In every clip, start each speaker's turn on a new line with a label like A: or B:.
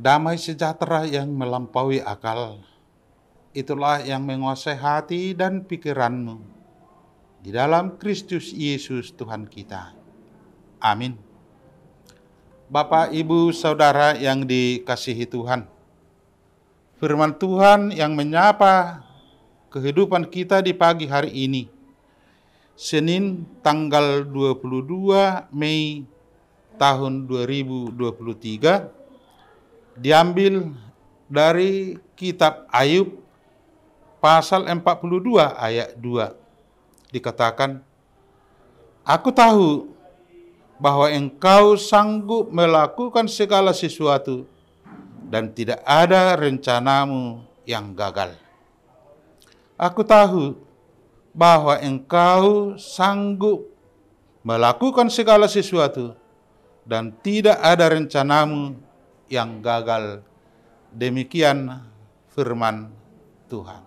A: Damai sejahtera yang melampaui akal, itulah yang menguasai hati dan pikiranmu di dalam Kristus Yesus Tuhan kita. Amin. Bapak, Ibu, Saudara yang dikasihi Tuhan, firman Tuhan yang menyapa kehidupan kita di pagi hari ini, Senin tanggal 22 Mei tahun 2023, diambil dari kitab Ayub pasal 42 ayat 2. Dikatakan, "Aku tahu bahwa engkau sanggup melakukan segala sesuatu dan tidak ada rencanamu yang gagal." Aku tahu bahwa engkau sanggup melakukan segala sesuatu dan tidak ada rencanamu yang gagal. Demikian firman Tuhan.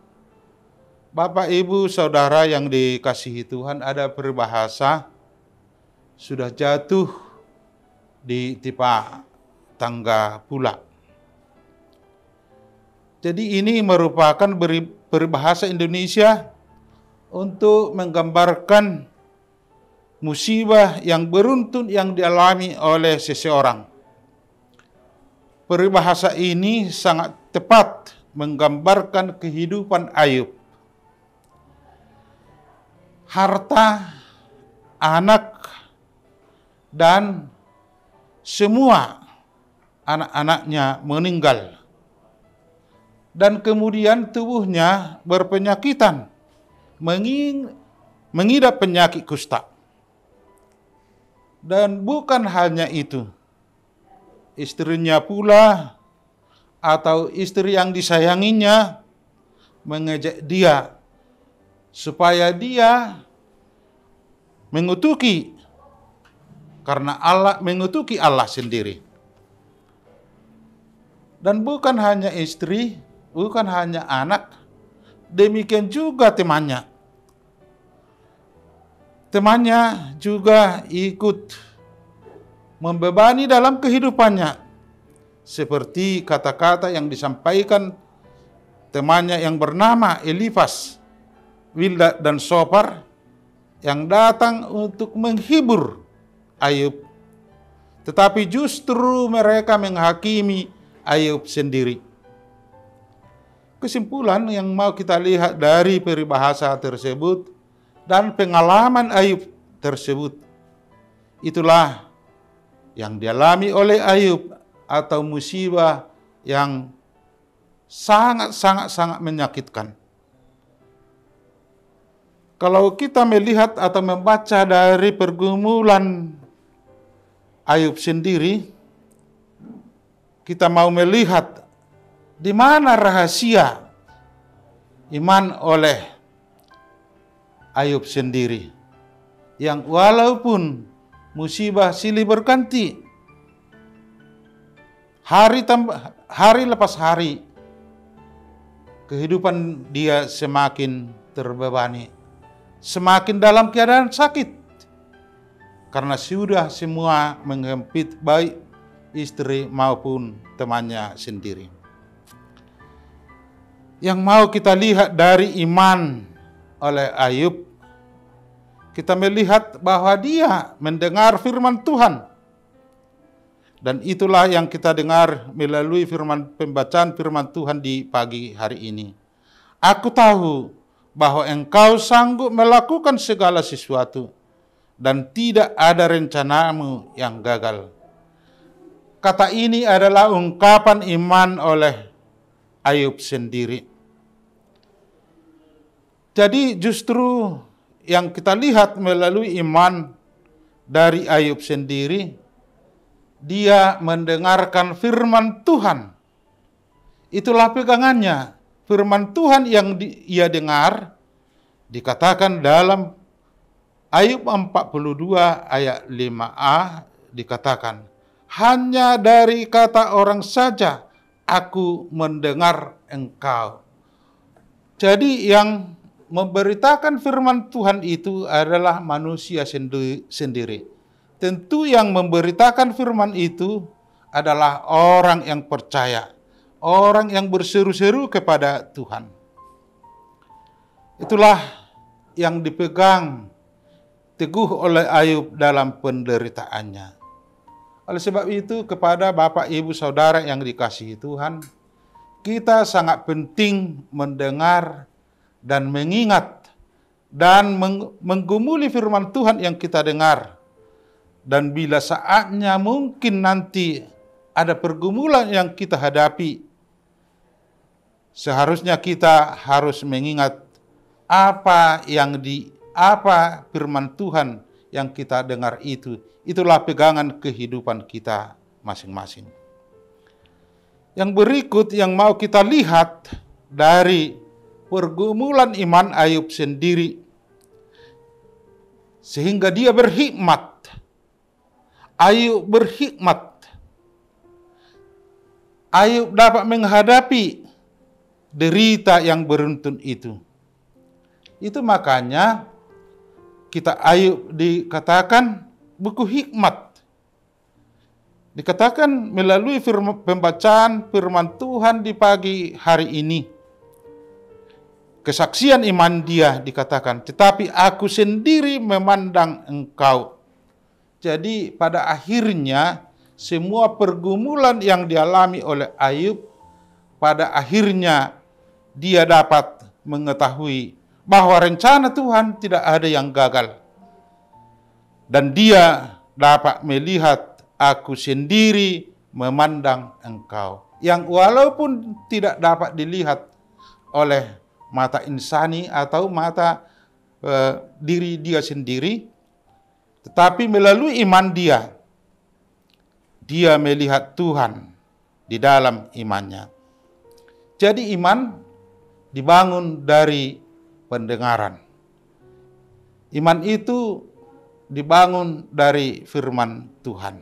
A: Bapak, Ibu, Saudara yang dikasihi Tuhan, ada peribahasa sudah jatuh di tipa tangga pula. Jadi ini merupakan peribahasa Indonesia untuk menggambarkan musibah yang beruntun yang dialami oleh seseorang. Peribahasa ini sangat tepat menggambarkan kehidupan Ayub. Harta, anak, dan semua anak-anaknya meninggal. Dan kemudian tubuhnya berpenyakitan, mengidap penyakit kusta. Dan bukan hanya itu, istrinya pula atau istri yang disayanginya mengejek dia supaya dia mengutuki Allah sendiri. Dan bukan hanya istri, bukan hanya anak, demikian juga temannya. Temannya juga ikut membebani dalam kehidupannya, seperti kata-kata yang disampaikan temannya yang bernama Elifas, Bildad, dan Sofar yang datang untuk menghibur Ayub, tetapi justru mereka menghakimi Ayub sendiri. Kesimpulan yang mau kita lihat dari peribahasa tersebut dan pengalaman Ayub tersebut, itulah yang dialami oleh Ayub atau musibah yang sangat menyakitkan. Kalau kita melihat atau membaca dari pergumulan Ayub sendiri, kita mau melihat di mana rahasia iman oleh Ayub sendiri, yang walaupun musibah silih berganti, hari lepas hari, kehidupan dia semakin terbebani, semakin dalam keadaan sakit. karena sudah semua menghempit baik istri maupun temannya sendiri. Yang mau kita lihat dari iman oleh Ayub, kita melihat bahwa dia mendengar firman Tuhan. Dan itulah yang kita dengar melalui pembacaan firman Tuhan di pagi hari ini. Aku tahu bahwa Engkau sanggup melakukan segala sesuatu dan tidak ada rencanamu yang gagal. Kata ini adalah ungkapan iman oleh Ayub sendiri. Jadi justru yang kita lihat melalui iman dari Ayub sendiri, dia mendengarkan firman Tuhan. Itulah pegangannya. Firman Tuhan yang ia dengar dikatakan dalam Ayub 42 ayat 5a dikatakan, hanya dari kata orang saja aku mendengar Engkau. Jadi yang memberitakan firman Tuhan itu adalah manusia sendiri. Tentu yang memberitakan firman itu adalah orang yang percaya, orang yang berseru-seru kepada Tuhan. Itulah yang dipegang teguh oleh Ayub dalam penderitaannya. Oleh sebab itu, kepada Bapak, Ibu, Saudara yang dikasihi Tuhan, kita sangat penting mendengar dan mengingat dan menggumuli firman Tuhan yang kita dengar. Dan bila saatnya mungkin nanti ada pergumulan yang kita hadapi, seharusnya kita harus mengingat apa firman Tuhan yang kita dengar itu. Itulah pegangan kehidupan kita masing-masing. Yang berikut yang mau kita lihat dari pergumulan iman Ayub sendiri, sehingga dia berhikmat. Ayub berhikmat. Ayub dapat menghadapi derita yang beruntun itu. Itu makanya kita Ayub dikatakan buku hikmat. Dikatakan melalui pembacaan firman Tuhan di pagi hari ini. Kesaksian iman dia dikatakan, tetapi aku sendiri memandang Engkau. Jadi pada akhirnya semua pergumulan yang dialami oleh Ayub, pada akhirnya dia dapat mengetahui bahwa rencana Tuhan tidak ada yang gagal. Dan dia dapat melihat, aku sendiri memandang Engkau. Yang walaupun tidak dapat dilihat oleh mata insani atau mata diri dia sendiri, tetapi melalui iman dia melihat Tuhan di dalam imannya. Jadi iman dibangun dari pendengaran. Iman itu dibangun dari firman Tuhan.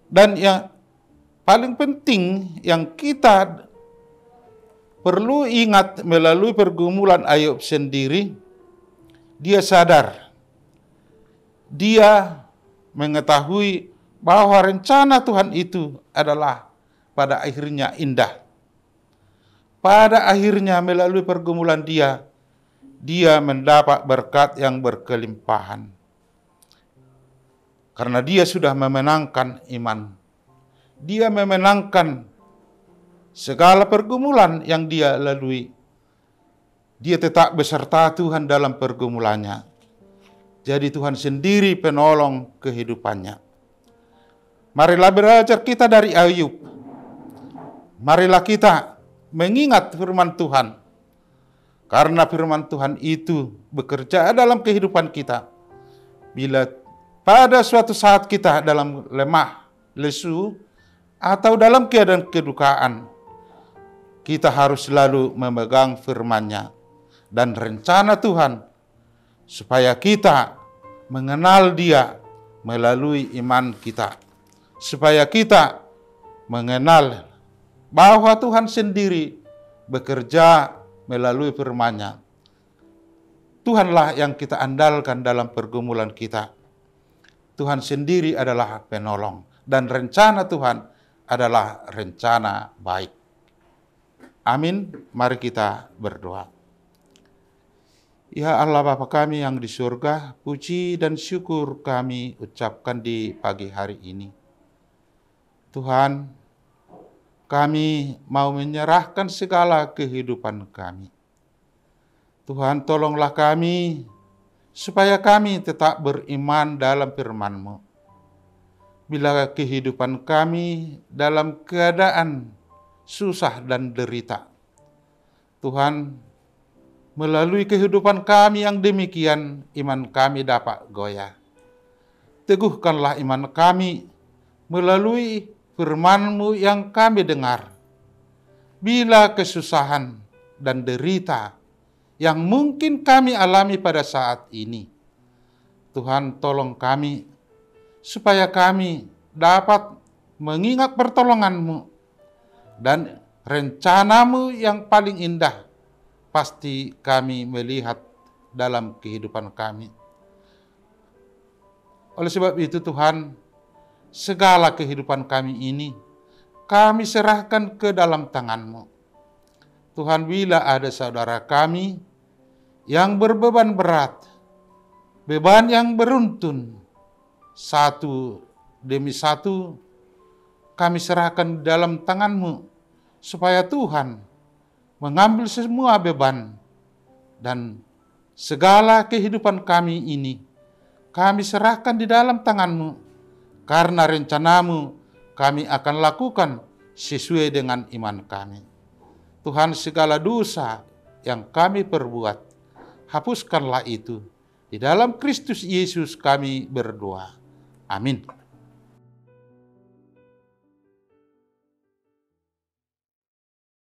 A: Dan yang paling penting yang kita perlu ingat melalui pergumulan Ayub sendiri, dia sadar. Dia mengetahui bahwa rencana Tuhan itu adalah pada akhirnya indah. Pada akhirnya melalui pergumulan dia mendapat berkat yang berkelimpahan. Karena dia sudah memenangkan iman. Dia memenangkan segala pergumulan yang dia lalui. Dia tetap beserta Tuhan dalam pergumulannya. Jadi Tuhan sendiri penolong kehidupannya. Marilah belajar kita dari Ayub. Marilah kita mengingat firman Tuhan. Karena firman Tuhan itu bekerja dalam kehidupan kita. Bila pada suatu saat kita dalam lemah, lesu, atau dalam keadaan kedukaan, kita harus selalu memegang firman-Nya dan rencana Tuhan, supaya kita mengenal Dia melalui iman kita. Supaya kita mengenal bahwa Tuhan sendiri bekerja melalui firman-Nya. Tuhanlah yang kita andalkan dalam pergumulan kita. Tuhan sendiri adalah penolong, dan rencana Tuhan adalah rencana baik. Amin. Mari kita berdoa. Ya Allah Bapa kami yang di surga, puji dan syukur kami ucapkan di pagi hari ini. Tuhan, kami mau menyerahkan segala kehidupan kami. Tuhan, tolonglah kami supaya kami tetap beriman dalam firman-Mu. Bila kehidupan kami dalam keadaan susah dan derita, Tuhan, melalui kehidupan kami yang demikian, iman kami dapat goyah. Teguhkanlah iman kami melalui firman-Mu yang kami dengar. Bila kesusahan dan derita yang mungkin kami alami pada saat ini, Tuhan, tolong kami supaya kami dapat mengingat pertolongan-Mu dan rencana-Mu yang paling indah pasti kami melihat dalam kehidupan kami. Oleh sebab itu Tuhan, segala kehidupan kami ini kami serahkan ke dalam tangan-Mu. Tuhan, bila ada saudara kami yang berbeban berat, beban yang beruntun, satu demi satu kami serahkan dalam tangan-Mu, supaya Tuhan mengambil semua beban dan segala kehidupan kami ini kami serahkan di dalam tangan-Mu, karena rencana-Mu kami akan lakukan sesuai dengan iman kami. Tuhan, segala dosa yang kami perbuat, hapuskanlah itu. Di dalam Kristus Yesus kami berdoa. Amin.